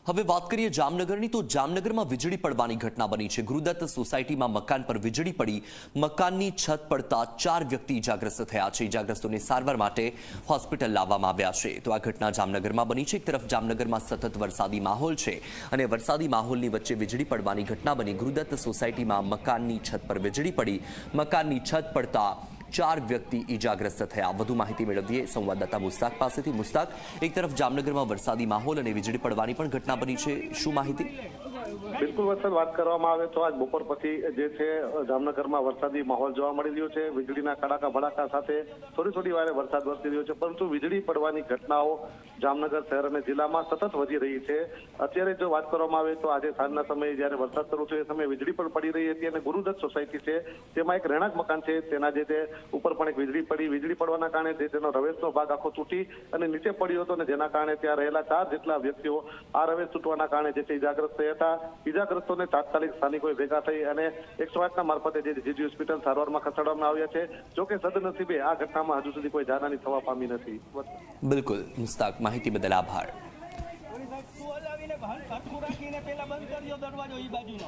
હવે વાત કરીએ જામનગરની તો જામનગરમાં વીજળી પડવાની ઘટના બની છે। ગુરુદત્ત સોસાયટીમાં મકાન પર વીજળી પડી મકાનની છત પડતા 4 વ્યક્તિ ઇજાગ્રસ્ત થયા છે। ઇજાગ્રસ્તોને સારવાર માટે હોસ્પિટલ લાવવામાં આવ્યા છે। તો આ ઘટના જામનગરમાં બની છે। એક તરફ જામનગરમાં સતત વરસાદી માહોલ છે અને વરસાદી માહોલની વચ્ચે વીજળી પડવાની ઘટના બની। ગુરુદત્ત સોસાયટીમાં મકાનની છત પર વીજળી પડી મકાનની છત પડતા 4 व्यक्ति इजाग्रस्त थया। વધુ માહિતી મેળવીએ સંવાદદાતા મુસ્તાક પાસેથી। મુસ્તાક, એક તરફ જામનગરમાં વરસાદી માહોલ અને વીજળી પડવાની પણ ઘટના બની છે, શું માહિતી? બિલકુલ વત્સલ, વાત કરવામાં આવે તો આજ બપોર પછી જે છે જામનગરમાં વરસાદી માહોલ જોવા મળી રહ્યો છે। વીજળીના કડાકા ભડાકા સાથે થોડી વારે વરસાદ વરસી રહ્યો છે, પરંતુ વીજળી પડવાની ઘટનાઓ જામનગર શહેર અને જિલ્લામાં સતત વધી રહી છે। અત્યારે જો વાત કરવામાં આવે તો આજે સાંજના સમયે જ્યારે વરસાદ શરૂ થયો એ સમયે વીજળી પણ પડી રહી હતી અને ગુરુદત્ત સોસાયટી છે તેમાં એક રહેણાંક મકાન છે તેના જે તે ઉપર પણ એક વીજળી પડી। વીજળી પડવાના કારણે જે તેનો રવેશનો ભાગ આખો તૂટી અને નીચે પડ્યો હતો અને જેના કારણે ત્યાં રહેલા 4 જેટલા વ્યક્તિઓ આ રવેશ તૂટવાના કારણે જે છે ઇજાગ્રસ્ત થયા હતા। ઇજાગ્રસ્તોને તાત્કાલિક સ્થાનિકોએ ભેગા થઈ અને 108ના મારફતે જે જીજી હોસ્પિટલ સારવારમાં ખસેડવામાં આવ્યા છે। જોકે સદનસીબે આ ઘટનામાં હજુ સુધી કોઈ જાનહાની થવા પામી નથી। બિલકુલ મુસ્તાક, માહિતી બદલ આભાર। રાખીને પેલા બંધ કરજો દરવાજો ઈ બાજુનો।